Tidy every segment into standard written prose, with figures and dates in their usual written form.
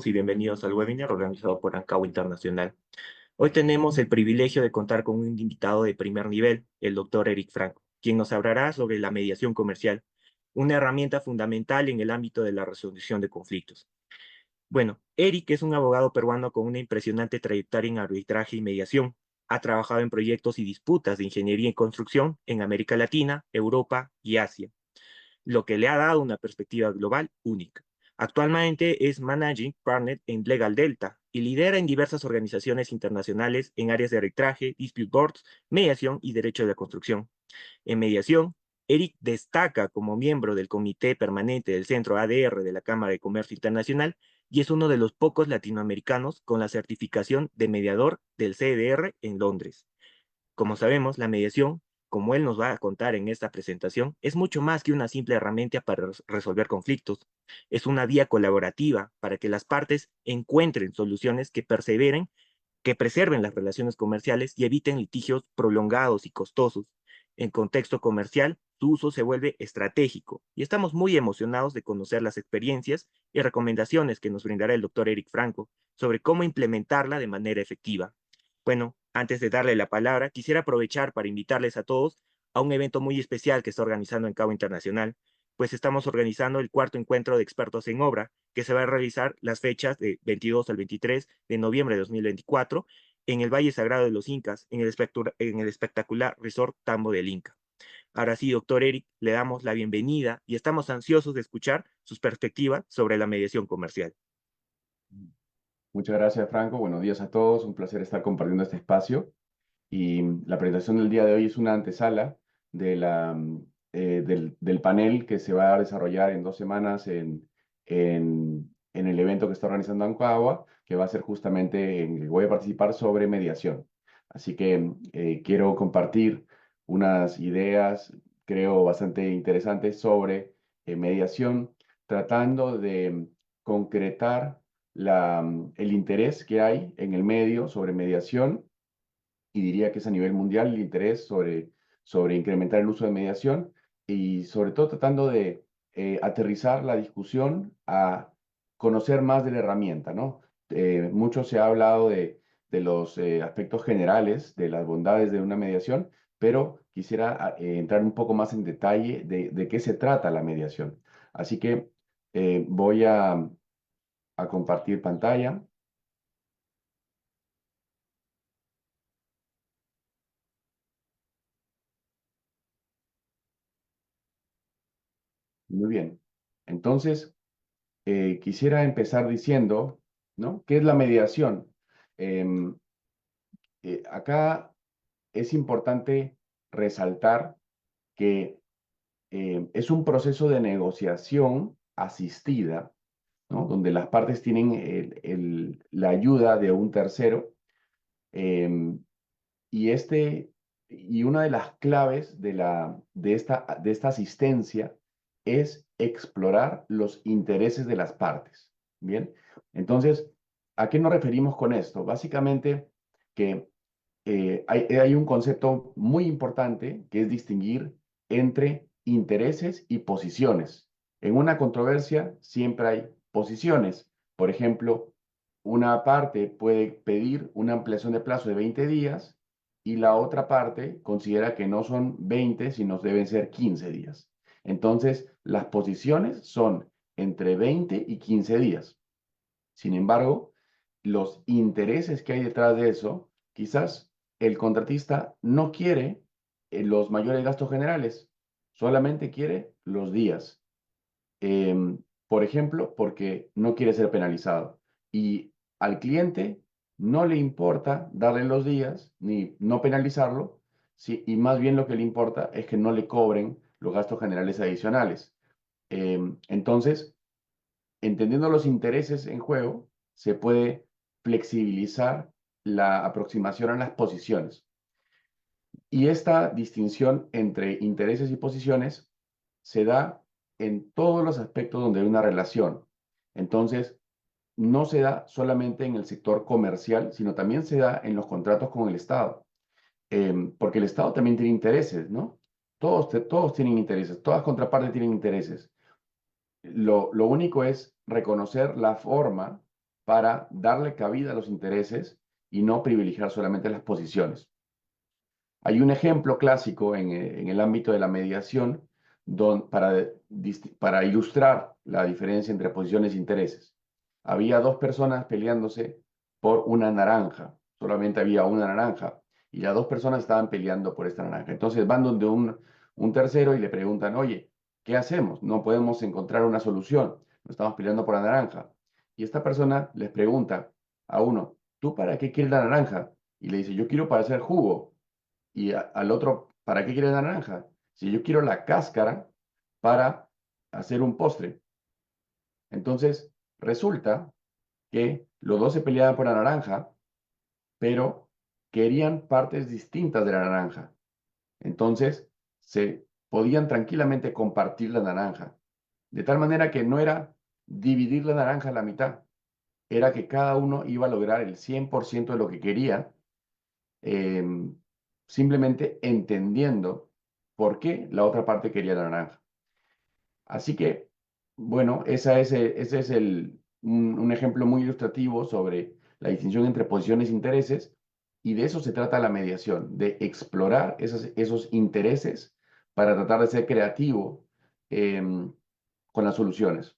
todos y bienvenidos al webinar organizado por ANCAO Internacional. Hoy tenemos el privilegio de contar con un invitado de primer nivel, el doctor Eric Franco, quien nos hablará sobre la mediación comercial, una herramienta fundamental en el ámbito de la resolución de conflictos. Bueno, Eric es un abogado peruano con una impresionante trayectoria en arbitraje y mediación. Ha trabajado en proyectos y disputas de ingeniería y construcción en América Latina, Europa y Asia, lo que le ha dado una perspectiva global única. Actualmente es Managing Partner en Legal Delta y lidera en diversas organizaciones internacionales en áreas de arbitraje, dispute boards, mediación y derecho de la construcción. En mediación, Eric destaca como miembro del Comité Permanente del Centro ADR de la Cámara de Comercio Internacional y es uno de los pocos latinoamericanos con la certificación de mediador del CDR en Londres. Como sabemos, la mediación, como él nos va a contar en esta presentación, es mucho más que una simple herramienta para resolver conflictos. Es una vía colaborativa para que las partes encuentren soluciones que perseveren, que preserven las relaciones comerciales y eviten litigios prolongados y costosos. En contexto comercial, su uso se vuelve estratégico y estamos muy emocionados de conocer las experiencias y recomendaciones que nos brindará el doctor Eric Franco sobre cómo implementarla de manera efectiva. Bueno, antes de darle la palabra, quisiera aprovechar para invitarles a todos a un evento muy especial que está organizando en Cabo Internacional, pues estamos organizando el cuarto encuentro de expertos en obra, que se va a realizar las fechas de 22 al 23 de noviembre de 2024 en el Valle Sagrado de los Incas, en el espectacular Resort Tambo del Inca. Ahora sí, doctor Eric, le damos la bienvenida y estamos ansiosos de escuchar sus perspectivas sobre la mediación comercial. Muchas gracias, Franco. Buenos días a todos. Un placer estar compartiendo este espacio. Y la presentación del día de hoy es una antesala del panel que se va a desarrollar en 2 semanas en el evento que está organizando Ancoagua, que va a ser justamente en el que voy a participar sobre mediación. Así que quiero compartir unas ideas, creo, bastante interesantes sobre mediación, tratando de concretar el interés que hay en el medio sobre mediación, y diría que es a nivel mundial el interés sobre incrementar el uso de mediación, y sobre todo tratando de aterrizar la discusión a conocer más de la herramienta, ¿no? Mucho se ha hablado de los aspectos generales, de las bondades de una mediación, pero quisiera entrar un poco más en detalle de qué se trata la mediación. Así que voy a compartir pantalla. Muy bien. Entonces, quisiera empezar diciendo, ¿no? ¿Qué es la mediación? Em, Acá es importante resaltar que es un proceso de negociación asistida, ¿no? Donde las partes tienen la ayuda de un tercero. em, y, y una de las claves de esta asistencia es explorar los intereses de las partes. Bien, entonces, ¿a qué nos referimos con esto? Básicamente que hay un concepto muy importante que es distinguir entre intereses y posiciones. En una controversia siempre hay posiciones. Por ejemplo, una parte puede pedir una ampliación de plazo de 20 días y la otra parte considera que no son 20, sino deben ser 15 días. Entonces, las posiciones son entre 20 y 15 días. Sin embargo, los intereses que hay detrás de eso, quizás el contratista no quiere los mayores gastos generales, solamente quiere los días. Por ejemplo, porque no quiere ser penalizado. Y al cliente no le importa darle los días ni no penalizarlo, sí, y más bien lo que le importa es que no le cobren los gastos generales adicionales. Entonces, entendiendo los intereses en juego, se puede flexibilizar la aproximación a las posiciones. Y esta distinción entre intereses y posiciones se da en todos los aspectos donde hay una relación. Entonces, no se da solamente en el sector comercial, sino también se da en los contratos con el Estado. Porque el Estado también tiene intereses, ¿no? Todos tienen intereses, todas contrapartes tienen intereses. Lo único es reconocer la forma para darle cabida a los intereses y no privilegiar solamente las posiciones. Hay un ejemplo clásico en el ámbito de la mediación para ilustrar la diferencia entre posiciones e intereses. Había dos personas peleándose por una naranja, solamente había una naranja, y las dos personas estaban peleando por esta naranja. Entonces van donde un tercero y le preguntan, oye, ¿qué hacemos? No podemos encontrar una solución, nos estamos peleando por la naranja. Y esta persona les pregunta a uno, ¿tú para qué quieres la naranja? Y le dice, yo quiero para hacer jugo. Y al otro, ¿para qué quiere la naranja? Si yo quiero la cáscara para hacer un postre. Entonces, resulta que los dos se peleaban por la naranja, pero querían partes distintas de la naranja. Entonces, se podían tranquilamente compartir la naranja. De tal manera que no era dividir la naranja a la mitad, era que cada uno iba a lograr el 100% de lo que quería, em, simplemente entendiendo por qué la otra parte quería la naranja. Así que, bueno, ese es un ejemplo muy ilustrativo sobre la distinción entre posiciones e intereses, y de eso se trata la mediación, de explorar esos intereses para tratar de ser creativo con las soluciones.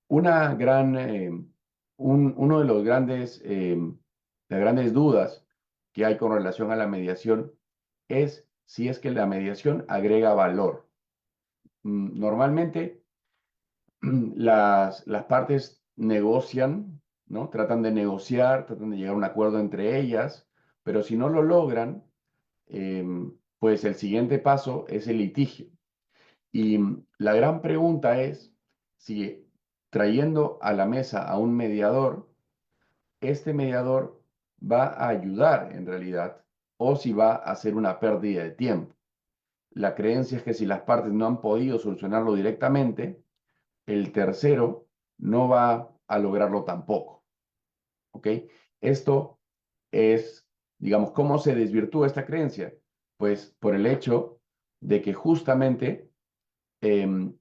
Una gran, uno de los las grandes dudas que hay con relación a la mediación es si es que la mediación agrega valor. Normalmente las partes negocian, ¿no? Tratan de negociar, tratan de llegar a un acuerdo entre ellas, pero si no lo logran, pues el siguiente paso es el litigio. Y la gran pregunta es si trayendo a la mesa a un mediador, este mediador va a ayudar en realidad o si va a ser una pérdida de tiempo. La creencia es que si las partes no han podido solucionarlo directamente, el tercero no va a lograrlo tampoco. ¿Ok? Esto es, digamos, ¿cómo se desvirtúa esta creencia? Pues por el hecho de que justamente em,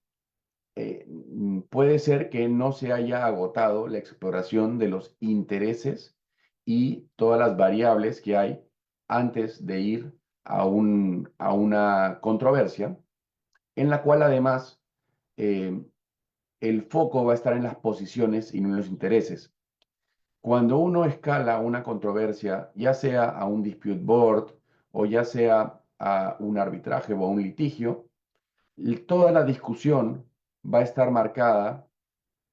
puede ser que no se haya agotado la exploración de los intereses y todas las variables que hay antes de ir a una controversia, en la cual además el foco va a estar en las posiciones y no en los intereses. Cuando uno escala una controversia, ya sea a un dispute board o ya sea a un arbitraje o a un litigio, toda la discusión va a estar marcada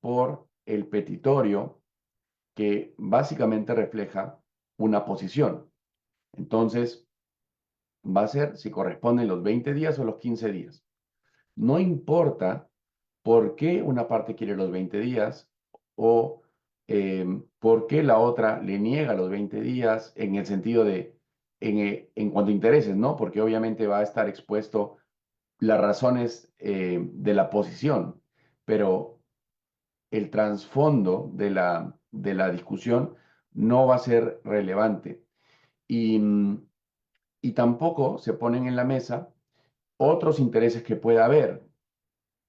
por el petitorio que básicamente refleja una posición. Entonces, va a ser si corresponden los 20 días o los 15 días. No importa por qué una parte quiere los 20 días o por qué la otra le niega los 20 días en el sentido de, en cuanto a intereses, ¿no? Porque obviamente va a estar expuesto las razones de la posición, pero el trasfondo de la discusión no va a ser relevante. Y, y tampoco se ponen en la mesa otros intereses que pueda haber.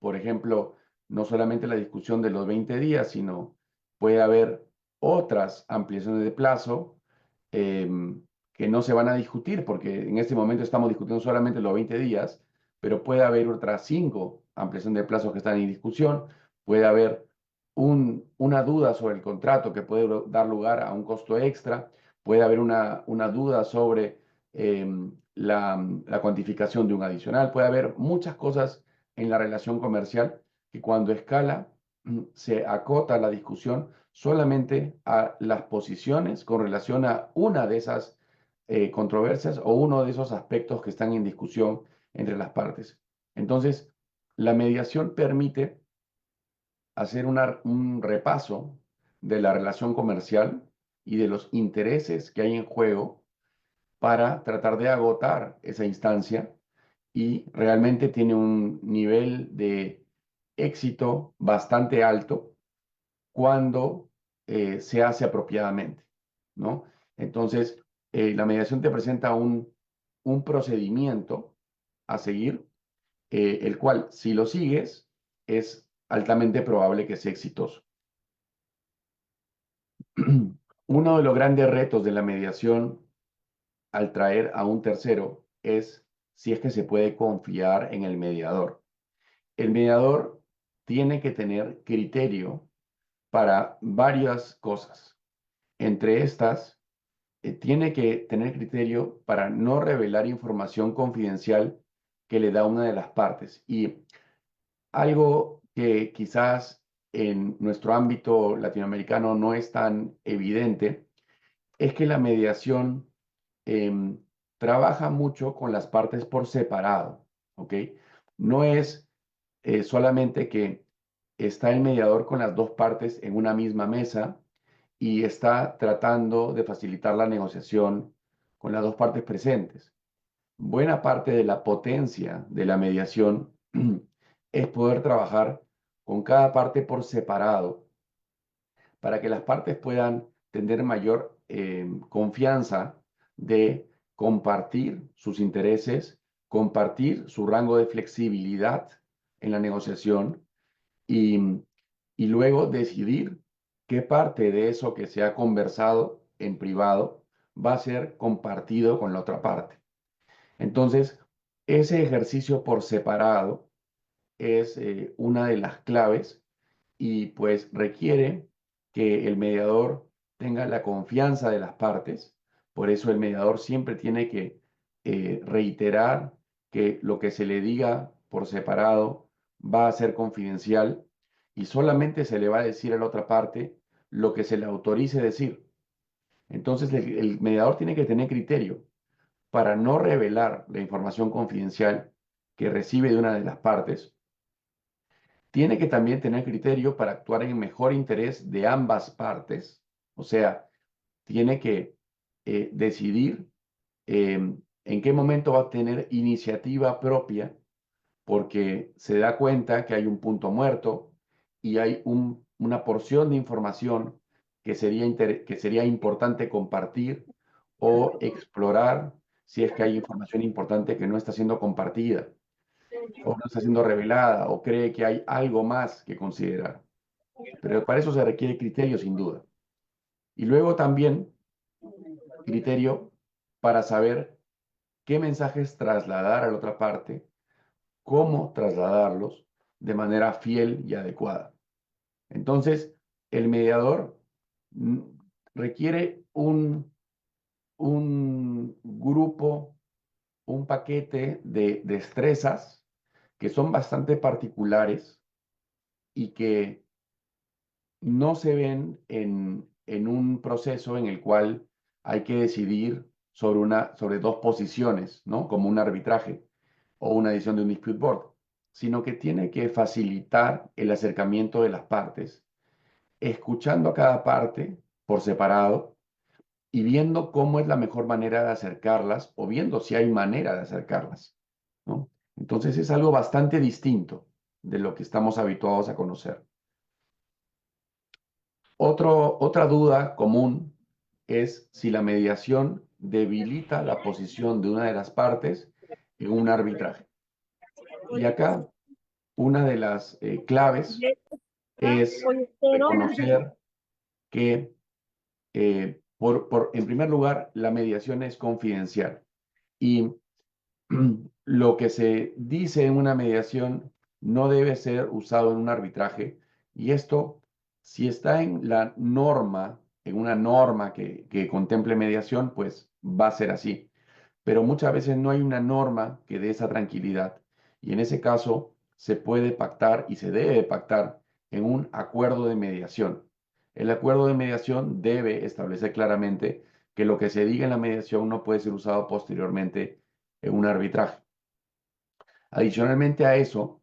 Por ejemplo, no solamente la discusión de los 20 días, sino puede haber otras ampliaciones de plazo que no se van a discutir, porque en este momento estamos discutiendo solamente los 20 días, pero puede haber otras 5 ampliaciones de plazo que están en discusión, puede haber una duda sobre el contrato que puede dar lugar a un costo extra, puede haber una duda sobre la cuantificación de un adicional, puede haber muchas cosas en la relación comercial que cuando escala se acota la discusión solamente a las posiciones con relación a una de esas controversias o uno de esos aspectos que están en discusión entre las partes. Entonces, la mediación permite hacer un repaso de la relación comercial y de los intereses que hay en juego para tratar de agotar esa instancia y realmente tiene un nivel de éxito bastante alto cuando se hace apropiadamente, ¿no? Entonces, la mediación te presenta un procedimiento a seguir, el cual, si lo sigues, es altamente probable que sea exitoso. Uno de los grandes retos de la mediación al traer a un tercero es si es que se puede confiar en el mediador. El mediador tiene que tener criterio para varias cosas. Entre estas, tiene que tener criterio para no revelar información confidencial que le da una de las partes. Y algo que quizás en nuestro ámbito latinoamericano no es tan evidente es que la mediación em, trabaja mucho con las partes por separado, ¿ok? No es solamente que está el mediador con las dos partes en una misma mesa y está tratando de facilitar la negociación con las dos partes presentes. Buena parte de la potencia de la mediación es poder trabajar con cada parte por separado para que las partes puedan tener mayor confianza de compartir sus intereses, compartir su rango de flexibilidad en la negociación y, y luego decidir qué parte de eso que se ha conversado en privado va a ser compartido con la otra parte. Entonces, ese ejercicio por separado es una de las claves y pues requiere que el mediador tenga la confianza de las partes. Por eso el mediador siempre tiene que reiterar que lo que se le diga por separado va a ser confidencial y solamente se le va a decir a la otra parte lo que se le autorice decir. Entonces el mediador tiene que tener criterio para no revelar la información confidencial que recibe de una de las partes. Tiene que también tener criterio para actuar en mejor interés de ambas partes. O sea, tiene que decidir en qué momento va a tener iniciativa propia porque se da cuenta que hay un punto muerto y hay una porción de información que sería importante compartir o explorar si es que hay información importante que no está siendo compartida o no está siendo revelada o cree que hay algo más que considerar. Pero para eso se requiere criterio sin duda. Y luego también criterio para saber qué mensajes trasladar a la otra parte, cómo trasladarlos de manera fiel y adecuada. Entonces, el mediador mm, requiere un grupo, un paquete de destrezas que son bastante particulares y que no se ven en un proceso en el cual hay que decidir sobre dos posiciones, ¿no? Como un arbitraje o una edición de un dispute board, sino que tiene que facilitar el acercamiento de las partes, escuchando a cada parte por separado y viendo cómo es la mejor manera de acercarlas o viendo si hay manera de acercarlas, ¿no? Entonces es algo bastante distinto de lo que estamos habituados a conocer. Otra duda común es si la mediación debilita la posición de una de las partes en un arbitraje. Y acá una de las claves es reconocer que, en primer lugar, la mediación es confidencial. Y lo que se dice en una mediación no debe ser usado en un arbitraje. Y esto, si está en la norma, en una norma que contemple mediación, pues va a ser así. Pero muchas veces no hay una norma que dé esa tranquilidad. Y en ese caso se puede pactar y se debe pactar en un acuerdo de mediación. El acuerdo de mediación debe establecer claramente que lo que se diga en la mediación no puede ser usado posteriormente en un arbitraje. Adicionalmente a eso,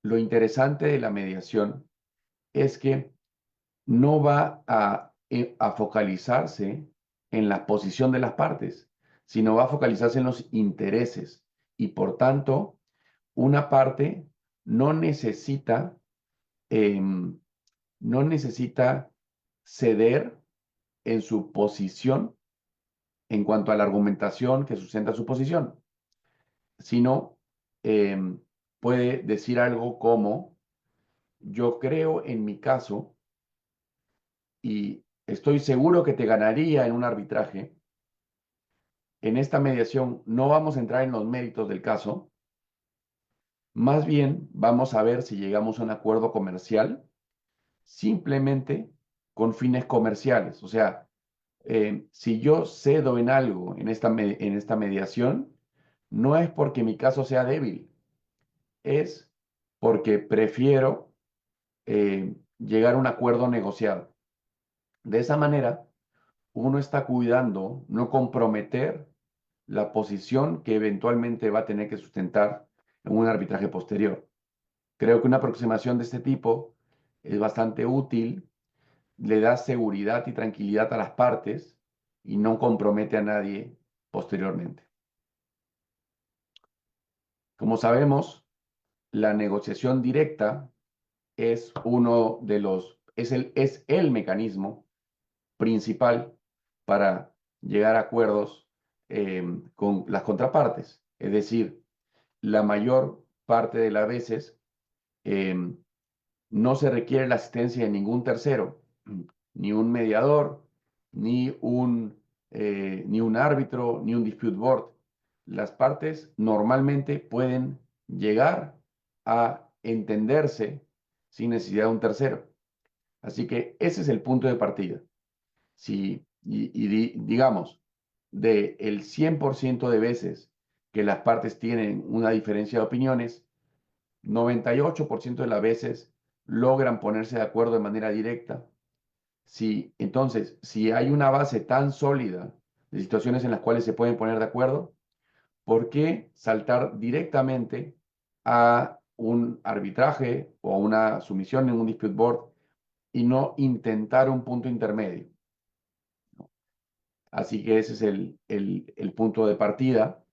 lo interesante de la mediación es que no va a focalizarse en la posición de las partes, sino va a focalizarse en los intereses. Y por tanto, una parte no necesita, em, no necesita ceder en su posición en cuanto a la argumentación que sustenta su posición, sino em, puede decir algo como, yo creo en mi caso y estoy seguro que te ganaría en un arbitraje. En esta mediación no vamos a entrar en los méritos del caso, más bien vamos a ver si llegamos a un acuerdo comercial simplemente con fines comerciales. O sea, si yo cedo en algo en esta mediación, no es porque mi caso sea débil, es porque prefiero llegar a un acuerdo negociado. De esa manera, uno está cuidando no comprometer la posición que eventualmente va a tener que sustentar en un arbitraje posterior. Creo que una aproximación de este tipo es bastante útil, le da seguridad y tranquilidad a las partes y no compromete a nadie posteriormente. Como sabemos, la negociación directa es es el mecanismo principal para llegar a acuerdos con las contrapartes. Es decir, la mayor parte de las veces eh, no se requiere la asistencia de ningún tercero, ni un mediador, ni un árbitro, ni un dispute board. Las partes normalmente pueden llegar a entenderse sin necesidad de un tercero. Así que ese es el punto de partida. Si, digamos, de el 100% de veces que las partes tienen una diferencia de opiniones, 98% de las veces logran ponerse de acuerdo de manera directa. Entonces, si hay una base tan sólida de situaciones en las cuales se pueden poner de acuerdo, ¿por qué saltar directamente a un arbitraje o a una sumisión en un dispute board y no intentar un punto intermedio? Así que ese es el punto de partida.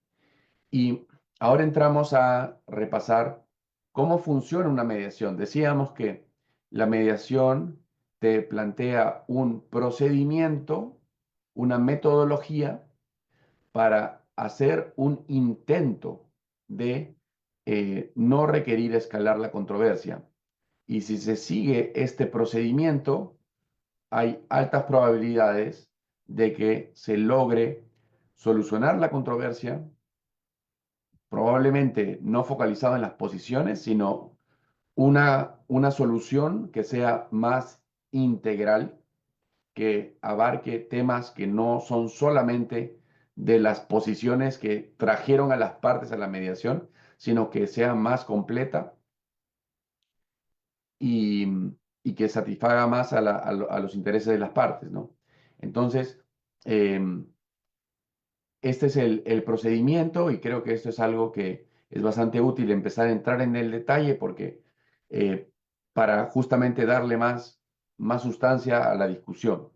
Y ahora entramos a repasar cómo funciona una mediación. Decíamos que la mediación te plantea un procedimiento, una metodología para hacer un intento de no requerir escalar la controversia. Y si se sigue este procedimiento, hay altas probabilidades de que se logre solucionar la controversia, probablemente no focalizado en las posiciones, sino una solución que sea más integral, que abarque temas que no son solamente de las posiciones que trajeron a las partes a la mediación, sino que sea más completa y, y que satisfaga más a los intereses de las partes, ¿no? Entonces, este es el procedimiento y creo que esto es algo que es bastante útil empezar a entrar en el detalle porque eh, para justamente darle más sustancia a la discusión.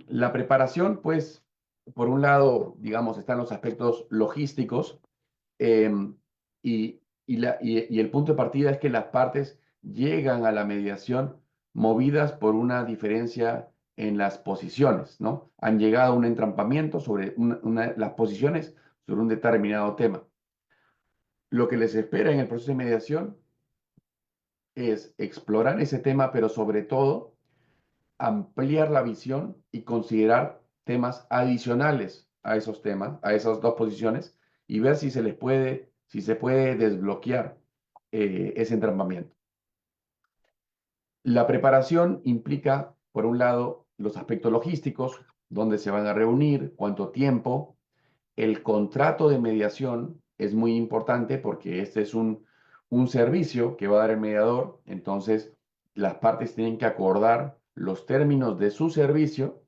La preparación, pues, por un lado, digamos, están los aspectos logísticos em, y el punto de partida es que las partes llegan a la mediación movidas por una diferencia en las posiciones, ¿no? Han llegado a un entrampamiento sobre las posiciones sobre un determinado tema. Lo que les espera en el proceso de mediación es explorar ese tema, pero sobre todo ampliar la visión y considerar temas adicionales a esos temas, a esas dos posiciones, y ver si se puede desbloquear ese entrampamiento. La preparación implica, por un lado, los aspectos logísticos, dónde se van a reunir, cuánto tiempo. El contrato de mediación es muy importante porque este es un servicio que va a dar el mediador, entonces las partes tienen que acordar los términos de su servicio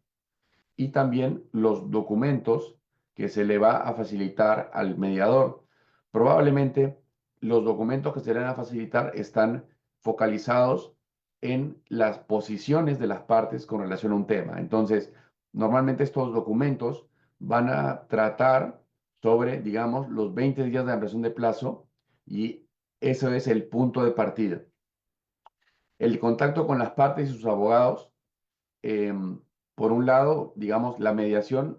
y también los documentos que se le va a facilitar al mediador. Probablemente los documentos que se le van a facilitar están focalizados en las posiciones de las partes con relación a un tema. Entonces, normalmente estos documentos van a tratar sobre, digamos, los 20 días de ampliación de plazo y eso es el punto de partida. El contacto con las partes y sus abogados por un lado, digamos, la mediación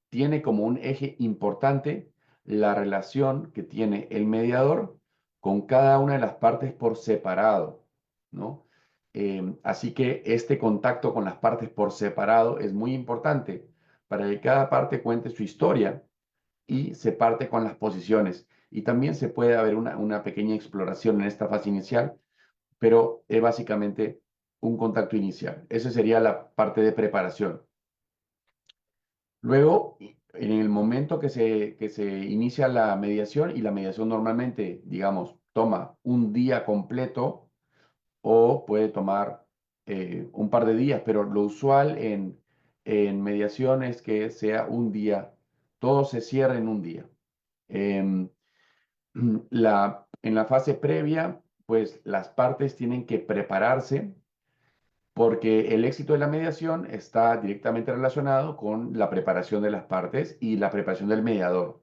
tiene como un eje importante la relación que tiene el mediador con cada una de las partes por separado, ¿no? Así que este contacto con las partes por separado es muy importante para que cada parte cuente su historia y se parte con las posiciones. Y también se puede haber una pequeña exploración en esta fase inicial, pero es básicamente un contacto inicial. Esa sería la parte de preparación. Luego, en el momento que se inicia la mediación, y la mediación normalmente, digamos, toma un día completo o puede tomar un par de días, pero lo usual en mediación es que sea un día, todo se cierra en un día. Em, en la fase previa, pues las partes tienen que prepararse porque el éxito de la mediación está directamente relacionado con la preparación de las partes y la preparación del mediador.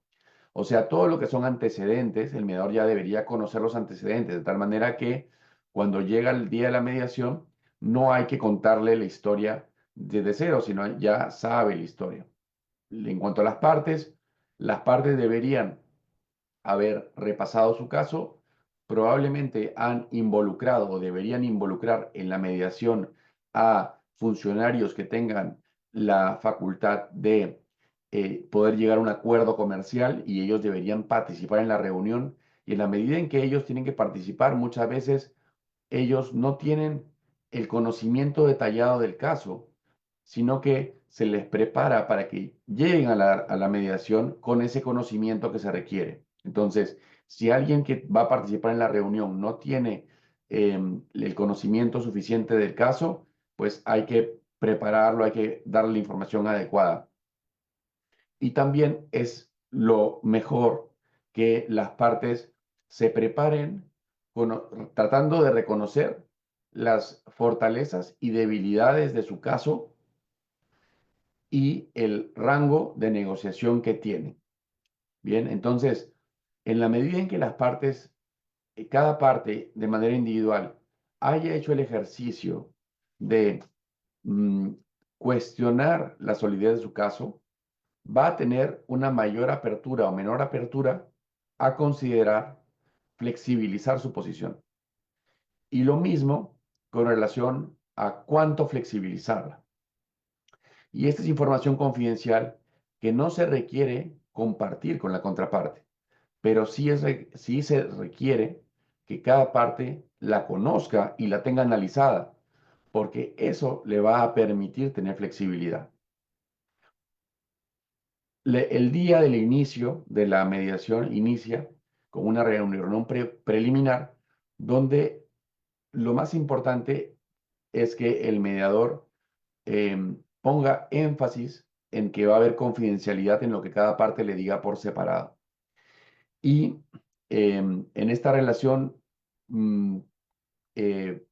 O sea, todo lo que son antecedentes, el mediador ya debería conocer los antecedentes, de tal manera que cuando llega el día de la mediación, no hay que contarle la historia desde cero, sino ya sabe la historia. En cuanto a las partes deberían haber repasado su caso, probablemente han involucrado o deberían involucrar en la mediación a funcionarios que tengan la facultad de poder llegar a un acuerdo comercial y ellos deberían participar en la reunión. Y en la medida en que ellos tienen que participar, muchas veces ellos no tienen el conocimiento detallado del caso, sino que se les prepara para que lleguen a la mediación con ese conocimiento que se requiere. Entonces, si alguien que va a participar en la reunión no tiene el conocimiento suficiente del caso, pues hay que prepararlo, hay que darle la información adecuada. Y también es lo mejor que las partes se preparen tratando de reconocer las fortalezas y debilidades de su caso y el rango de negociación que tiene. Bien, entonces, en la medida en que las partes, cada parte de manera individual, haya hecho el ejercicio de mm, cuestionar la solidez de su caso, va a tener una mayor apertura o menor apertura a considerar flexibilizar su posición. Y lo mismo con relación a cuánto flexibilizarla. Y esta es información confidencial que no se requiere compartir con la contraparte, pero sí se requiere que cada parte la conozca y la tenga analizada, porque eso le va a permitir tener flexibilidad. El día del inicio de la mediación inicia con una reunión preliminar donde lo más importante es que el mediador ponga énfasis en que va a haber confidencialidad en lo que cada parte le diga por separado. Y en esta relación mm, eh,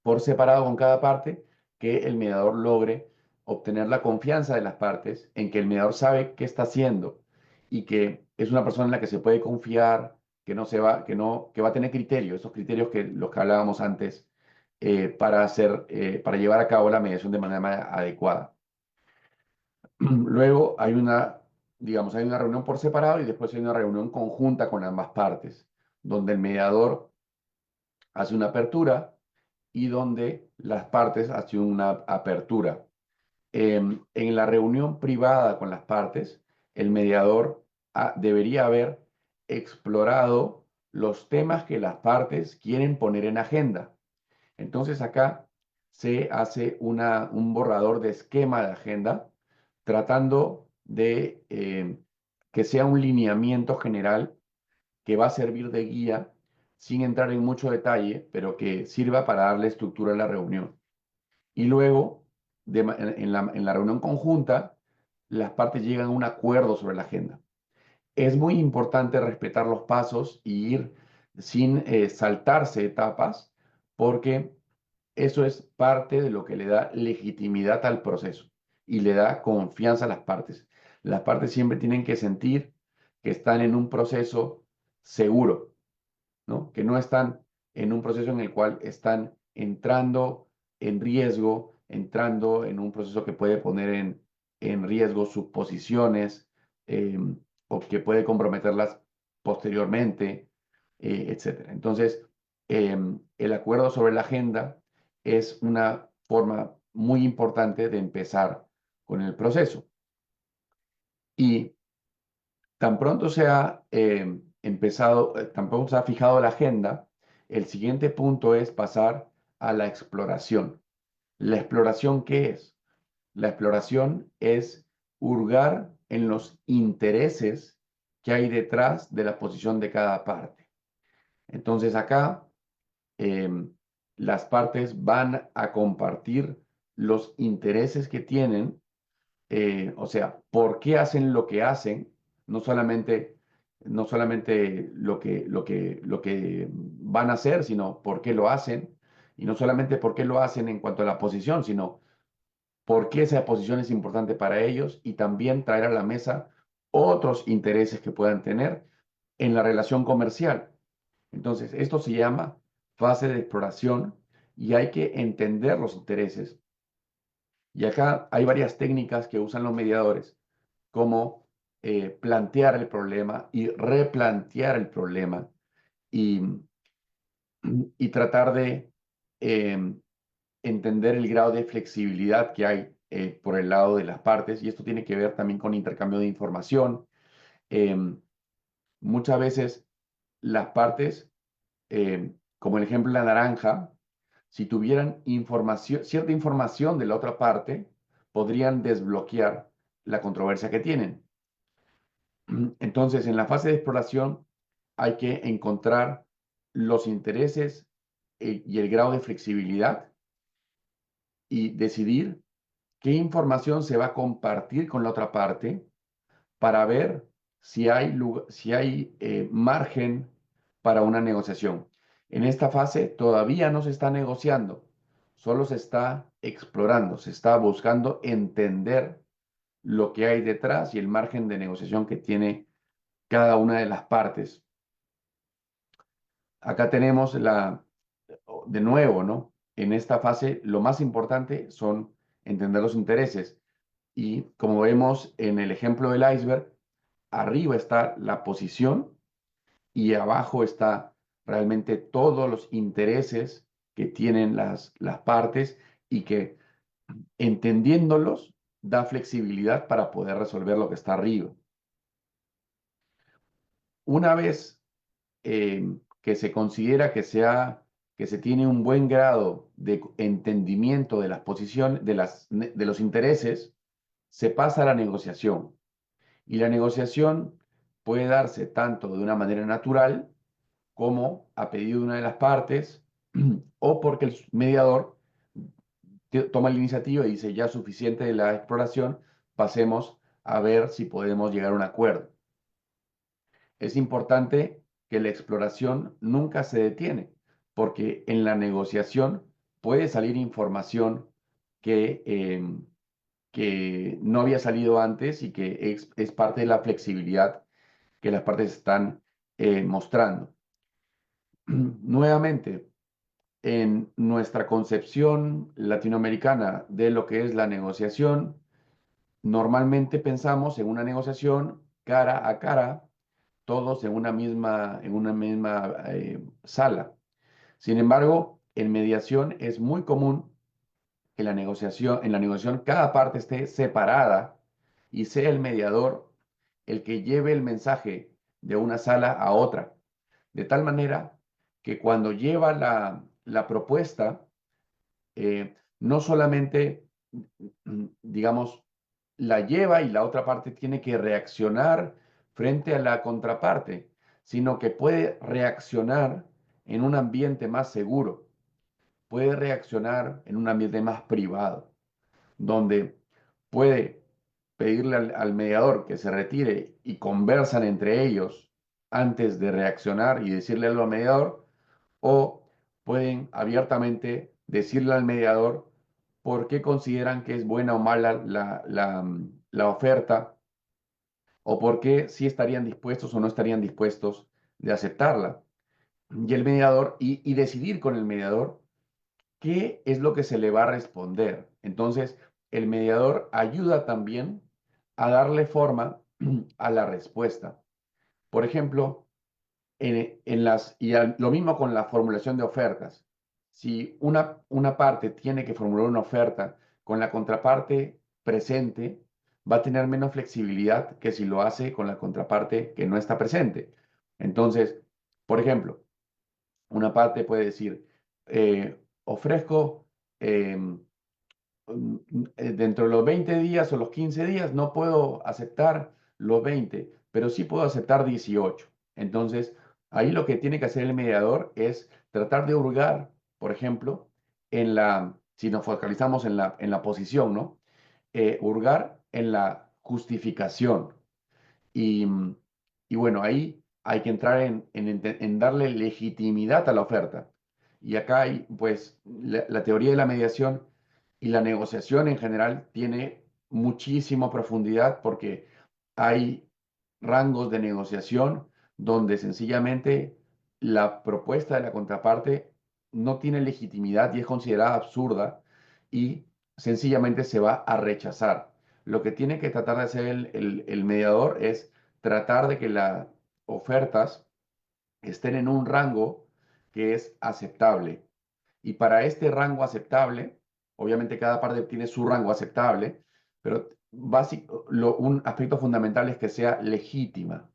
por separado con cada parte, que el mediador logre obtener la confianza de las partes en que el mediador sabe qué está haciendo y que es una persona en la que se puede confiar, que no se va, que no, que va a tener criterios, esos criterios que los que hablábamos antes para llevar a cabo la mediación de manera más adecuada. Luego hay digamos, hay una reunión por separado y después hay una reunión conjunta con ambas partes, donde el mediador hace una apertura y donde las partes hacen una apertura. En la reunión privada con las partes, el mediador debería haber explorado los temas que las partes quieren poner en agenda. Entonces acá se hace un borrador de esquema de agenda tratando de que sea un lineamiento general que va a servir de guía sin entrar en mucho detalle, pero que sirva para darle estructura a la reunión. Y luego, en la reunión conjunta, las partes llegan a un acuerdo sobre la agenda. Es muy importante respetar los pasos y ir sin saltarse etapas, porque eso es parte de lo que le da legitimidad al proceso y le da confianza a las partes. Las partes siempre tienen que sentir que están en un proceso seguro, ¿no? Que no están en un proceso en el cual están entrando en riesgo, entrando en un proceso que puede poner en riesgo sus posiciones eh, o que puede comprometerlas posteriormente, etcétera. Entonces, el acuerdo sobre la agenda es una forma muy importante de empezar con el proceso. Y tan pronto se ha tan pronto se ha fijado la agenda, el siguiente punto es pasar a la exploración. ¿La exploración qué es? La exploración es hurgar en los intereses que hay detrás de la posición de cada parte. Entonces acá em, las partes van a compartir los intereses que tienen, o sea, por qué hacen lo que hacen, no solamente, no solamente lo que van a hacer, sino por qué lo hacen, y no solamente por qué lo hacen en cuanto a la posición, sino por qué esa posición es importante para ellos y también traer a la mesa otros intereses que puedan tener en la relación comercial. Entonces, esto se llama fase de exploración y hay que entender los intereses. Y acá hay varias técnicas que usan los mediadores, como plantear el problema y replantear el problema y, y tratar de entender el grado de flexibilidad que hay por el lado de las partes. Y esto tiene que ver también con intercambio de información. Em, Muchas veces las partes, como el ejemplo de la naranja, si tuvieran información, cierta información de la otra parte, podrían desbloquear la controversia que tienen. Entonces, en la fase de exploración hay que encontrar los intereses y el grado de flexibilidad y decidir qué información se va a compartir con la otra parte para ver si hay margen para una negociación. En esta fase todavía no se está negociando, solo se está explorando, se está buscando entender lo que hay detrás y el margen de negociación que tiene cada una de las partes. Acá tenemos de nuevo, ¿no? En esta fase lo más importante son entender los intereses. Y como vemos en el ejemplo del iceberg, arriba está la posición y abajo está realmente todos los intereses que tienen las partes y que entendiéndolos da flexibilidad para poder resolver lo que está arriba. Una vez que se considera que se tiene un buen grado de entendimiento de las posiciones, de los intereses, se pasa a la negociación. Y la negociación puede darse tanto de una manera natural como a pedido de una de las partes o porque el mediador toma la iniciativa y dice ya suficiente de la exploración, pasemos a ver si podemos llegar a un acuerdo. Es importante que la exploración nunca se detiene, porque en la negociación puede salir información que no había salido antes y que es parte de la flexibilidad que las partes están mostrando. Nuevamente, en nuestra concepción latinoamericana de lo que es la negociación, normalmente pensamos en una negociación cara a cara, todos en una misma sala. Sin embargo, en mediación es muy común que en la negociación cada parte esté separada y sea el mediador el que lleve el mensaje de una sala a otra, de tal manera que cuando lleva la propuesta, no solamente, digamos, la lleva y la otra parte tiene que reaccionar frente a la contraparte, sino que puede reaccionar en un ambiente más seguro, puede reaccionar en un ambiente más privado, donde puede pedirle al mediador que se retire y conversan entre ellos antes de reaccionar y decirle algo al mediador, o pueden abiertamente decirle al mediador por qué consideran que es buena o mala la oferta, o por qué sí estarían dispuestos o no estarían dispuestos de aceptarla. Y el mediador, y decidir con el mediador qué es lo que se le va a responder. Entonces, el mediador ayuda también a darle forma a la respuesta. Por ejemplo, lo mismo con la formulación de ofertas. Si una parte tiene que formular una oferta con la contraparte presente, va a tener menos flexibilidad que si lo hace con la contraparte que no está presente. Entonces, por ejemplo, una parte puede decir, ofrezco dentro de los 20 días o los 15 días, no puedo aceptar los 20, pero sí puedo aceptar 18. Entonces, ahí lo que tiene que hacer el mediador es tratar de hurgar, por ejemplo, si nos focalizamos en la posición, ¿no? Hurgar en la justificación. Y, y bueno, ahí hay que entrar en darle legitimidad a la oferta. Y acá hay, pues, la teoría de la mediación y la negociación en general tiene muchísima profundidad porque hay rangos de negociación donde sencillamente la propuesta de la contraparte no tiene legitimidad y es considerada absurda y sencillamente se va a rechazar. Lo que tiene que tratar de hacer el mediador es tratar de que las ofertas estén en un rango que es aceptable. Y para este rango aceptable, obviamente cada parte tiene su rango aceptable, pero un aspecto fundamental es que sea legítima,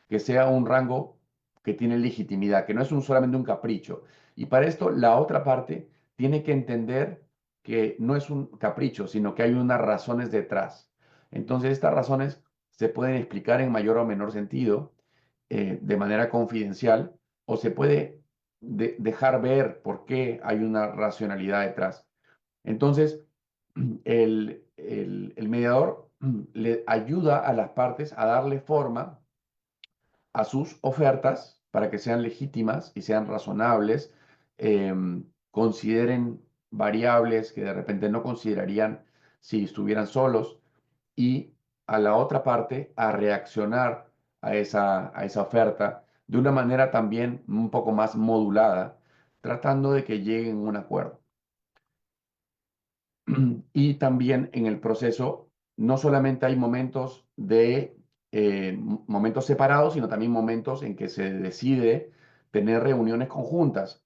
que sea un rango que tiene legitimidad, que no es solamente un capricho. Y para esto la otra parte tiene que entender que no es un capricho, sino que hay unas razones detrás. Entonces estas razones se pueden explicar en mayor o menor sentido, de manera confidencial, o se puede dejar ver por qué hay una racionalidad detrás. Entonces, el mediador le ayuda a las partes a darle forma a sus ofertas para que sean legítimas y sean razonables, consideren variables que de repente no considerarían si estuvieran solos y a la otra parte a reaccionar a esa oferta de una manera también un poco más modulada, tratando de que lleguen a un acuerdo. Y también en el proceso no solamente hay momentos separados, sino también momentos en que se decide tener reuniones conjuntas.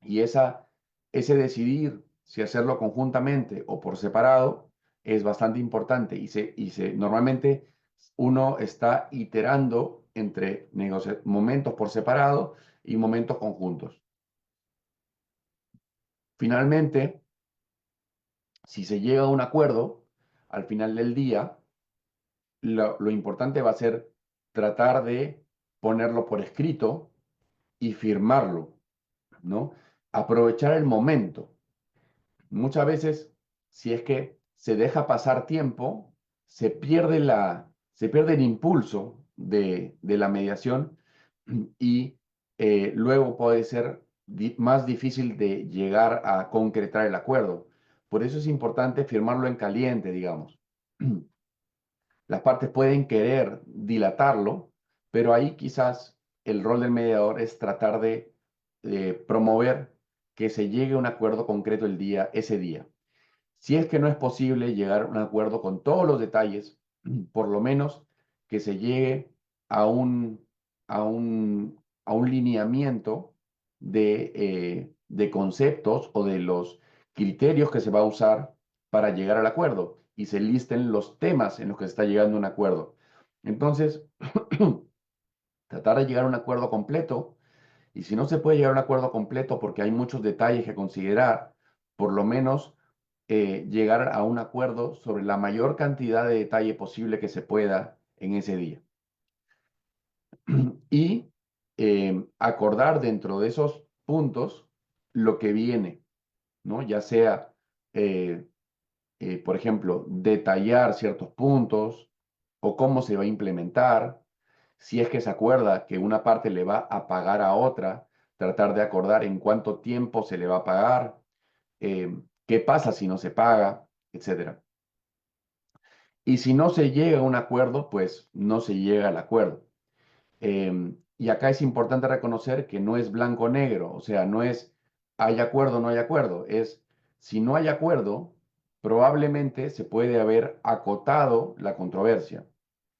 Y ese decidir si hacerlo conjuntamente o por separado es bastante importante normalmente uno está iterando entre momentos por separado y momentos conjuntos. Finalmente, si se llega a un acuerdo, al final del día, lo importante va a ser tratar de ponerlo por escrito y firmarlo, ¿no? Aprovechar el momento. Muchas veces, si es que se deja pasar tiempo, se pierde el impulso de la mediación y luego puede ser más difícil de llegar a concretar el acuerdo. Por eso es importante firmarlo en caliente, digamos. Las partes pueden querer dilatarlo, pero ahí quizás el rol del mediador es tratar de promover que se llegue a un acuerdo concreto ese día. Si es que no es posible llegar a un acuerdo con todos los detalles, por lo menos que se llegue a a un, a un lineamiento de conceptos o de los criterios que se va a usar para llegar al acuerdo y se listen los temas en los que se está llegando a un acuerdo. Entonces, tratar de llegar a un acuerdo completo y si no se puede llegar a un acuerdo completo porque hay muchos detalles que considerar, por lo menos llegar a un acuerdo sobre la mayor cantidad de detalle posible que se pueda en ese día. Y acordar dentro de esos puntos lo que viene, ¿no? Ya sea, eh, por ejemplo, detallar ciertos puntos o cómo se va a implementar. Si es que se acuerda que una parte le va a pagar a otra, tratar de acordar en cuánto tiempo se le va a pagar, qué pasa si no se paga, etcétera. Y si no se llega a un acuerdo, pues no se llega al acuerdo. Y acá es importante reconocer que no es blanco-negro, o sea, no es hay acuerdo o no hay acuerdo, es si no hay acuerdo, probablemente se puede haber acotado la controversia.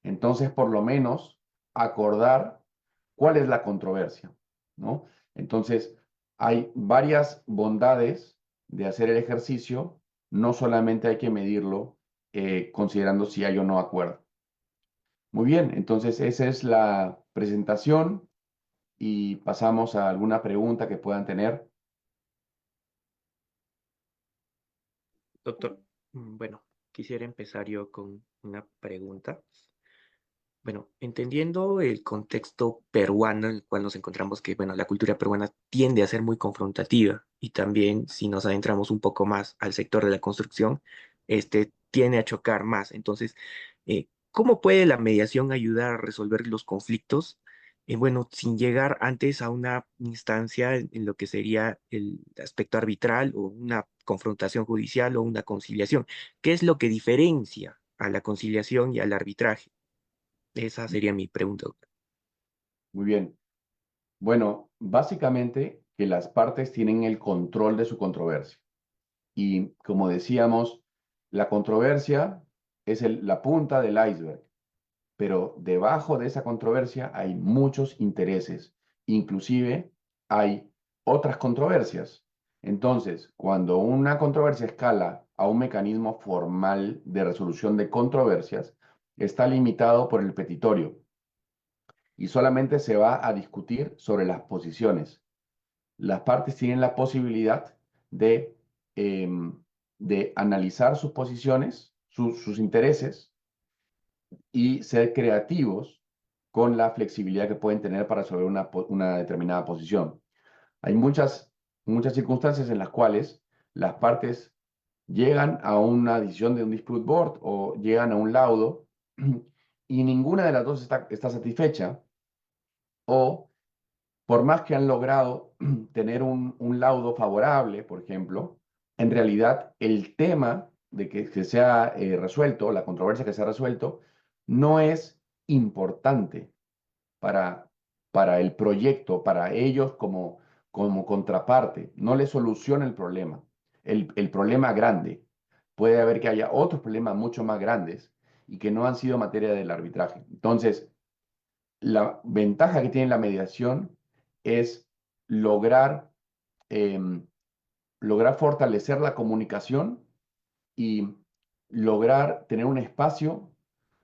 Entonces, por lo menos, acordar ¿cuál es la controversia? ¿No? Entonces, hay varias bondades de hacer el ejercicio, no solamente hay que medirlo considerando si hay o no acuerdo. Muy bien, entonces esa es la presentación y pasamos a alguna pregunta que puedan tener. Doctor, bueno, quisiera empezar yo con una pregunta. Bueno, entendiendo el contexto peruano en el cual nos encontramos, que bueno, la cultura peruana tiende a ser muy confrontativa y también si nos adentramos un poco más al sector de la construcción, este tiende a chocar más. Entonces, ¿cómo puede la mediación ayudar a resolver los conflictos? Bueno, sin llegar antes a una instancia en lo que sería el aspecto arbitral o una confrontación judicial o una conciliación. ¿Qué es lo que diferencia a la conciliación y al arbitraje? Esa sería mi pregunta, doctor. Muy bien. Bueno, básicamente que las partes tienen el control de su controversia. Y como decíamos, la controversia es la punta del iceberg, pero debajo de esa controversia hay muchos intereses. Inclusive hay otras controversias. Entonces, cuando una controversia escala a un mecanismo formal de resolución de controversias, está limitado por el petitorio y solamente se va a discutir sobre las posiciones. Las partes tienen la posibilidad de, de analizar sus posiciones, sus intereses y ser creativos con la flexibilidad que pueden tener para resolver una determinada posición. Hay muchas circunstancias en las cuales las partes llegan a una decisión de un dispute board o llegan a un laudo y ninguna de las dos está satisfecha o por más que han logrado tener un laudo favorable, por ejemplo, en realidad el tema de que sea resuelto, la controversia que se ha resuelto, no es importante para, para el proyecto, para ellos como contraparte, no le soluciona el problema, el problema grande. Puede haber que haya otros problemas mucho más grandes y que no han sido materia del arbitraje. Entonces, la ventaja que tiene la mediación es lograr, em, lograr fortalecer la comunicación y lograr tener un espacio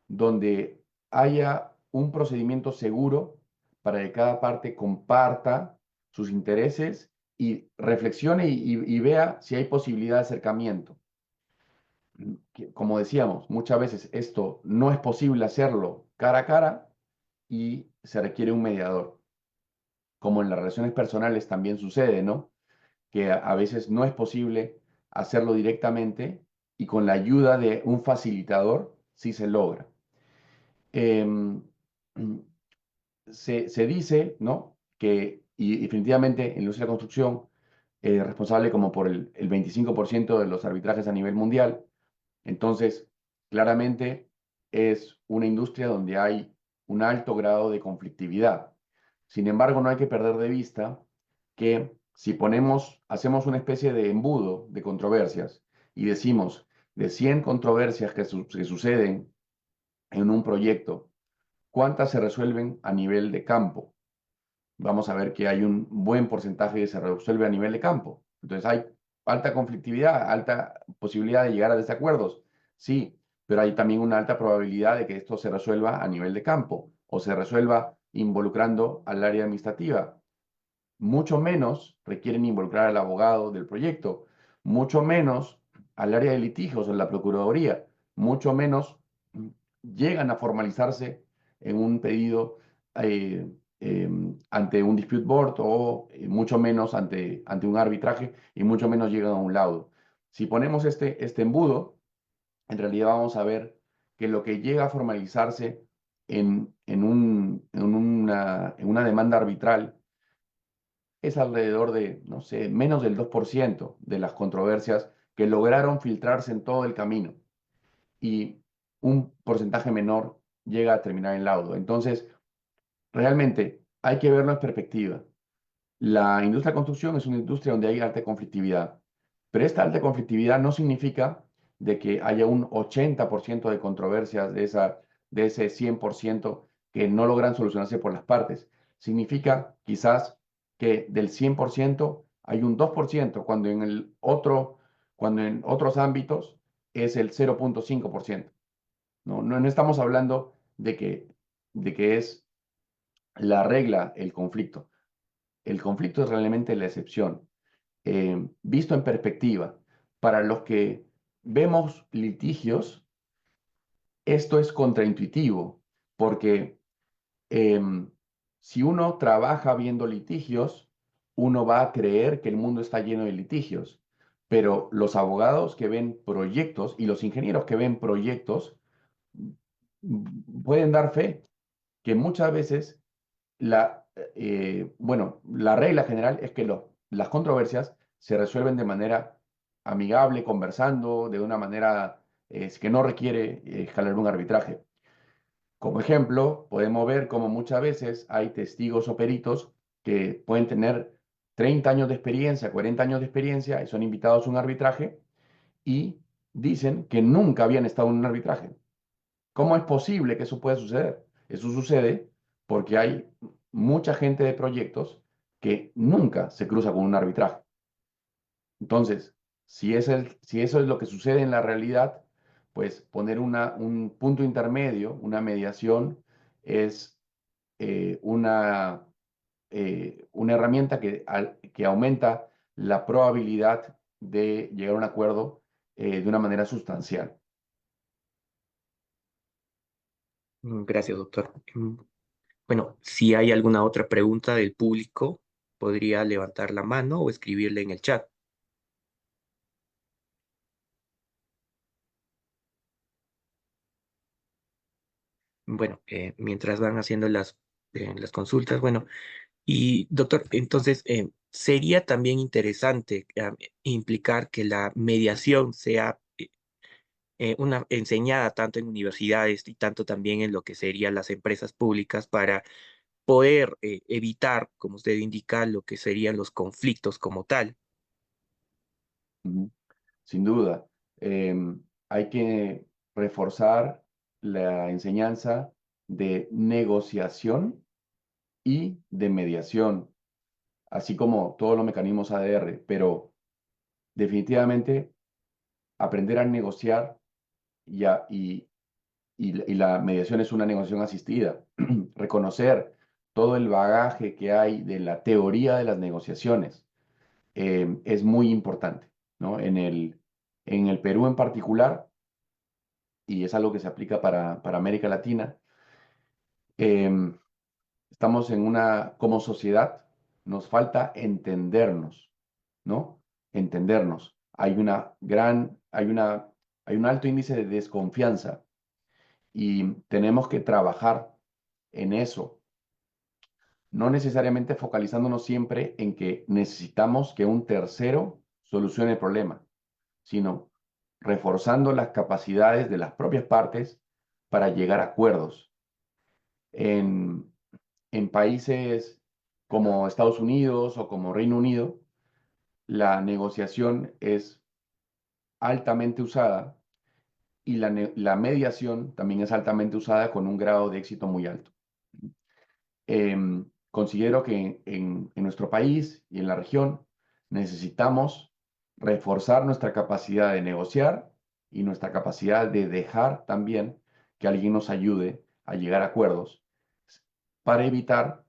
donde haya un procedimiento seguro para que cada parte comparta sus intereses y reflexione y vea si hay posibilidad de acercamiento. Como decíamos, muchas veces esto no es posible hacerlo cara a cara y se requiere un mediador. Como en las relaciones personales también sucede, ¿no? Que a veces no es posible hacerlo directamente y con la ayuda de un facilitador sí se logra. Em, se dice, ¿no? Que y definitivamente en la industria de la construcción responsable como por el 25% de los arbitrajes a nivel mundial. Entonces, claramente es una industria donde hay un alto grado de conflictividad. Sin embargo, no hay que perder de vista que si hacemos una especie de embudo de controversias y decimos de 100 controversias que suceden en un proyecto, ¿cuántas se resuelven a nivel de campo? Vamos a ver que hay un buen porcentaje que se resuelve a nivel de campo. Entonces hay alta conflictividad, alta posibilidad de llegar a desacuerdos, sí, pero hay también una alta probabilidad de que esto se resuelva a nivel de campo o se resuelva involucrando al área administrativa. Mucho menos requieren involucrar al abogado del proyecto, mucho menos al área de litigios o en la Procuraduría, mucho menos llegan a formalizarse en un pedido eh, ante un dispute board o mucho menos ante un arbitraje y mucho menos llegan a un laudo. Si ponemos este embudo, en realidad vamos a ver que lo que llega a formalizarse en una demanda arbitral es alrededor de, no sé, menos del 2% de las controversias que lograron filtrarse en todo el camino y un porcentaje menor llega a terminar en laudo. Entonces, realmente hay que verlo en perspectiva. La industria de construcción es una industria donde hay alta conflictividad, pero esta alta conflictividad no significa de que haya un 80% de controversias de ese 100% que no logran solucionarse por las partes. significa quizás que del 100% hay un 2%, cuando en otros ámbitos es el 0,5%. No estamos hablando de que es la regla el conflicto. El conflicto es realmente la excepción. Visto en perspectiva, para los que vemos litigios, esto es contraintuitivo, porque em, si uno trabaja viendo litigios, uno va a creer que el mundo está lleno de litigios, pero los abogados que ven proyectos y los ingenieros que ven proyectos pueden dar fe que muchas veces la regla general es que las controversias se resuelven de manera amigable, conversando, de una manera que no requiere escalar un arbitraje. Como ejemplo, podemos ver cómo muchas veces hay testigos o peritos que pueden tener 30 años de experiencia, 40 años de experiencia y son invitados a un arbitraje y dicen que nunca habían estado en un arbitraje. ¿Cómo es posible que eso pueda suceder? Eso sucede porque hay mucha gente de proyectos que nunca se cruza con un arbitraje. Entonces, si eso es lo que sucede en la realidad, pues poner un punto intermedio, una mediación, es una herramienta que aumenta la probabilidad de llegar a un acuerdo de una manera sustancial. Gracias, doctor. Bueno, si hay alguna otra pregunta del público, podría levantar la mano o escribirle en el chat. Bueno, mientras van haciendo las consultas, bueno, y doctor, entonces, sería también interesante implicar que la mediación sea una enseñada tanto en universidades y tanto también en lo que serían las empresas públicas para poder evitar, como usted indica, lo que serían los conflictos como tal. Ujú. Sin duda, hay que reforzar la enseñanza de negociación y de mediación, así como todos los mecanismos ADR, pero definitivamente aprender a negociar y la mediación es una negociación asistida. Reconocer todo el bagaje que hay de la teoría de las negociaciones es muy importante, ¿no? En el Perú en particular, y es algo que se aplica para América Latina, em, estamos como sociedad, nos falta entendernos, ¿no? Entendernos. Hay un alto índice de desconfianza y tenemos que trabajar en eso, no necesariamente focalizándonos siempre en que necesitamos que un tercero solucione el problema, sino reforzando las capacidades de las propias partes para llegar a acuerdos. En, en países como Estados Unidos o como Reino Unido, la negociación es altamente usada y la mediación también es altamente usada con un grado de éxito muy alto. Considero que en nuestro país y en la región necesitamos reforzar nuestra capacidad de negociar y nuestra capacidad de dejar también que alguien nos ayude a llegar a acuerdos para evitar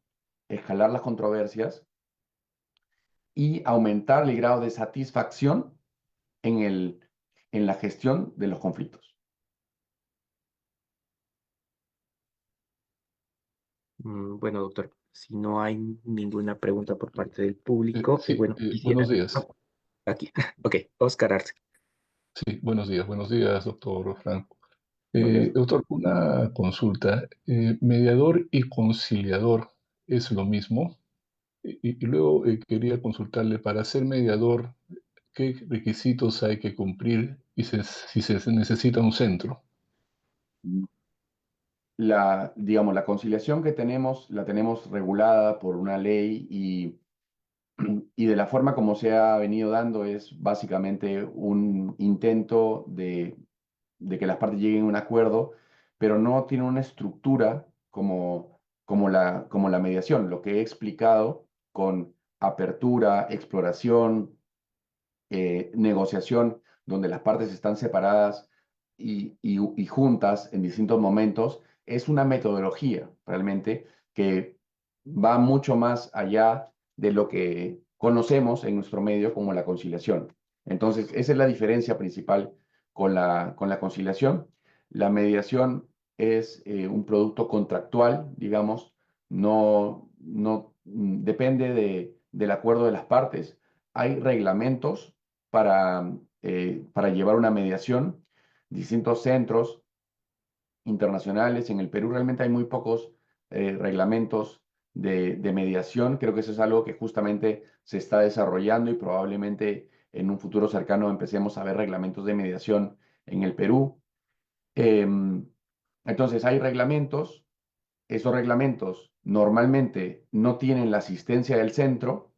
escalar las controversias y aumentar el grado de satisfacción en la gestión de los conflictos. Bueno, doctor, si no hay ninguna pregunta por parte del Eh, público, sí, bueno, buenos quisiera... días. oh, aquí, ok, Oscar Arce. Sí, buenos días, doctor Franco. Buenos días. Doctor, una consulta. ¿Mediador y conciliador es lo mismo? Y luego quería consultarle, para ser mediador, ¿qué requisitos hay que cumplir y si se necesita un centro? Digamos, la conciliación que tenemos, la tenemos regulada por una ley y de la forma como se ha venido dando es básicamente un intento de que las partes lleguen a un acuerdo, pero no tiene una estructura como como la mediación, lo que he explicado con apertura, exploración, negociación, donde las partes están separadas y juntas en distintos momentos, es una metodología realmente que va mucho más allá de lo que conocemos en nuestro medio como la conciliación. Entonces, esa es la diferencia principal con la conciliación. La mediación es un producto contractual, digamos, no depende del acuerdo de las partes. Hay reglamentos para llevar una mediación, distintos centros internacionales. En el Perú realmente hay muy pocos reglamentos de mediación. Creo que eso es algo que justamente se está desarrollando y probablemente en un futuro cercano empecemos a ver reglamentos de mediación en el Perú. Entonces hay reglamentos, esos reglamentos normalmente no tienen la asistencia del centro,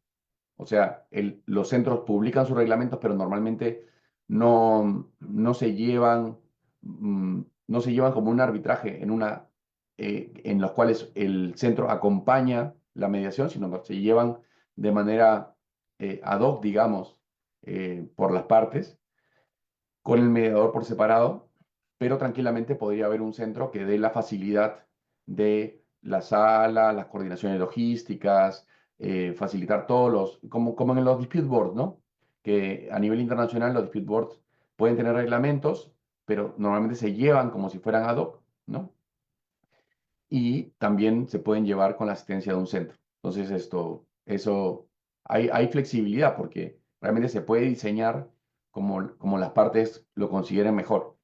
o sea, los centros publican sus reglamentos, pero normalmente no se llevan, no se llevan como un arbitraje en los cuales el centro acompaña la mediación, sino que se llevan de manera ad hoc, digamos, por las partes, con el mediador por separado, pero tranquilamente podría haber un centro que dé la facilidad de la sala, las coordinaciones logísticas, facilitar como en los dispute boards, ¿no? Que a nivel internacional los dispute boards pueden tener reglamentos, pero normalmente se llevan como si fueran ad hoc, ¿no? Y también se pueden llevar con la asistencia de un centro. Entonces, hay flexibilidad porque realmente se puede diseñar como las partes lo consideren mejor.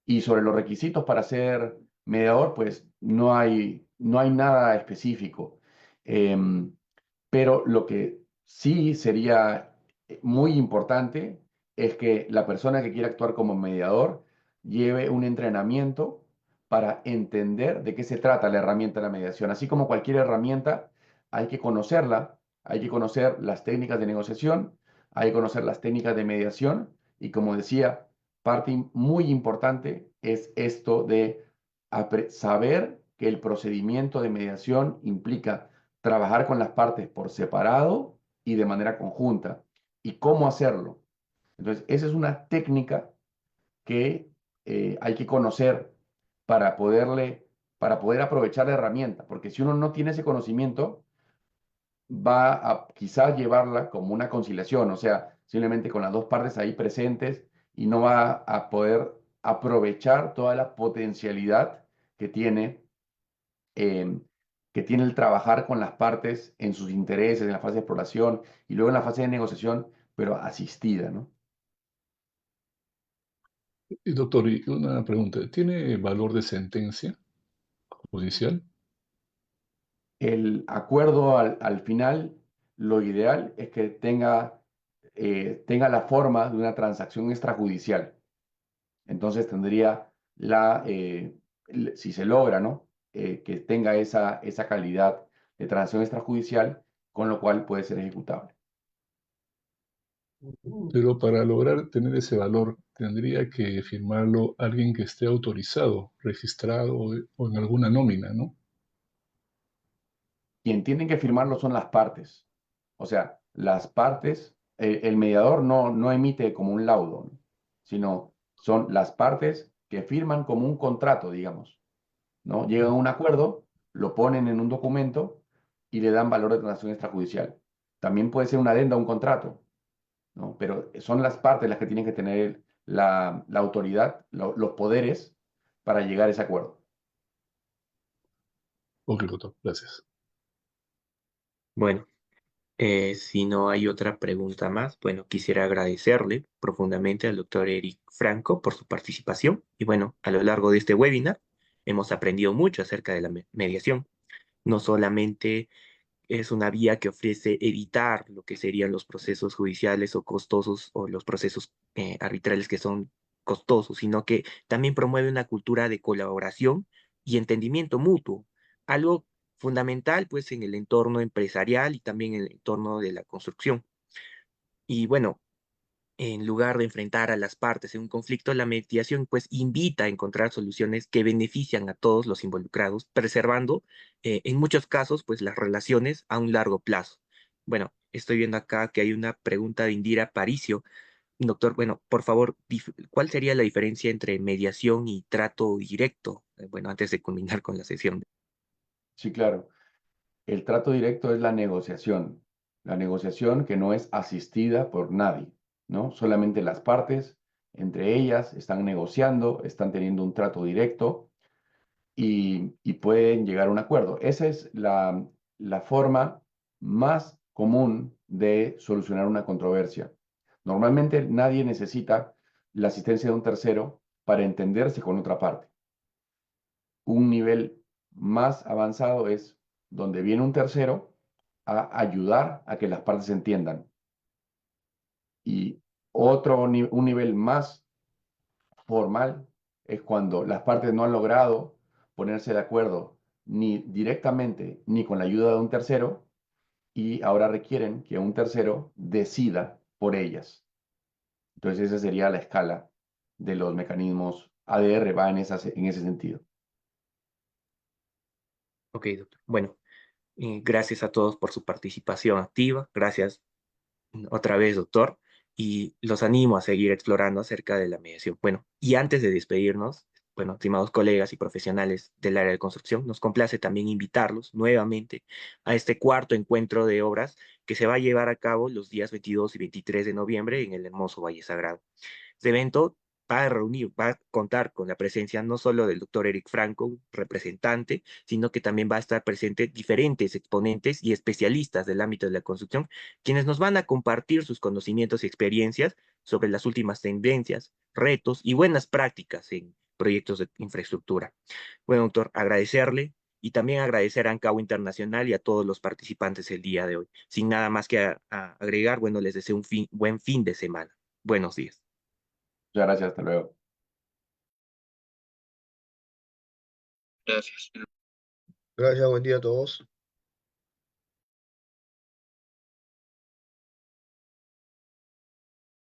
Y sobre los requisitos para ser mediador, pues no hay nada específico. Em, pero lo que sí sería muy importante es que la persona que quiera actuar como mediador lleve un entrenamiento para entender de qué se trata la herramienta de la mediación. Así como cualquier herramienta, hay que conocerla, hay que conocer las técnicas de negociación, hay que conocer las técnicas de mediación y, como decía, parte muy importante es esto de saber que el procedimiento de mediación implica trabajar con las partes por separado y de manera conjunta. ¿Y cómo hacerlo? Entonces, esa es una técnica que hay que conocer para para poder aprovechar la herramienta, porque si uno no tiene ese conocimiento, va a quizás llevarla como una conciliación, o sea, simplemente con las dos partes ahí presentes y no va a poder aprovechar toda la potencialidad que tiene eh, que tiene el trabajar con las partes en sus intereses, en la fase de exploración y luego en la fase de negociación, pero asistida, ¿no? Y doctor, y una pregunta, ¿tiene valor de sentencia judicial? El acuerdo al final, lo ideal es que tenga la forma de una transacción extrajudicial. Entonces tendría si se logra, ¿no? Que tenga esa calidad de transacción extrajudicial, con lo cual puede ser ejecutable. Pero para lograr tener ese valor, tendría que firmarlo alguien que esté autorizado, registrado o en alguna nómina, ¿no? Quien tienen que firmarlo son las partes. O sea, las partes, el mediador no emite como un laudo, ¿no? Sino son las partes que firman como un contrato, digamos, ¿no? Llegan a un acuerdo, lo ponen en un documento y le dan valor de transacción extrajudicial. También puede ser una adenda a un contrato, ¿no? Pero son las partes las que tienen que tener la autoridad, los poderes para llegar a ese acuerdo. Ok, doctor, gracias. Bueno, si no hay otra pregunta más, bueno, quisiera agradecerle profundamente al doctor Eric Franco por su participación. Y bueno, a lo largo de este webinar hemos aprendido mucho acerca de la mediación. No solamente es una vía que ofrece evitar lo que serían los procesos judiciales o costosos o los procesos arbitrales que son costosos, sino que también promueve una cultura de colaboración y entendimiento mutuo, algo fundamental pues en el entorno empresarial y también en el entorno de la construcción. Y bueno, En lugar de enfrentar a las partes en un conflicto, la mediación pues invita a encontrar soluciones que benefician a todos los involucrados, preservando en muchos casos pues las relaciones a un largo plazo. Bueno, estoy viendo acá que hay una pregunta de Indira Paricio. Doctor, bueno, por favor, ¿cuál sería la diferencia entre mediación y trato directo? Bueno, antes de culminar con la sesión. Sí, claro. El trato directo es la negociación que no es asistida por nadie, ¿no? Solamente las partes, entre ellas, están negociando, están teniendo un trato directo y pueden llegar a un acuerdo. Esa es la forma más común de solucionar una controversia. Normalmente nadie necesita la asistencia de un tercero para entenderse con otra parte. Un nivel más avanzado es donde viene un tercero a ayudar a que las partes se entiendan. Y un nivel más formal es cuando las partes no han logrado ponerse de acuerdo ni directamente ni con la ayuda de un tercero y ahora requieren que un tercero decida por ellas. Entonces esa sería la escala de los mecanismos ADR, va en ese sentido. Ok, doctor. Bueno, gracias a todos por su participación activa. Gracias otra vez, doctor, y los animo a seguir explorando acerca de la mediación. Bueno, y antes de despedirnos, bueno, estimados colegas y profesionales del área de construcción, nos complace también invitarlos nuevamente a este cuarto encuentro de obras que se va a llevar a cabo los días 22 y 23 de noviembre en el hermoso Valle Sagrado. Este evento va a contar con la presencia no solo del doctor Eric Franco, representante, sino que también va a estar presente diferentes exponentes y especialistas del ámbito de la construcción, quienes nos van a compartir sus conocimientos y experiencias sobre las últimas tendencias, retos y buenas prácticas en proyectos de infraestructura. Bueno, doctor, agradecerle y también agradecer a ANCAO Internacional y a todos los participantes el día de hoy. Sin nada más que agregar, bueno, les deseo un buen fin de semana. Buenos días. Muchas gracias, hasta luego. Gracias. Gracias, buen día a todos.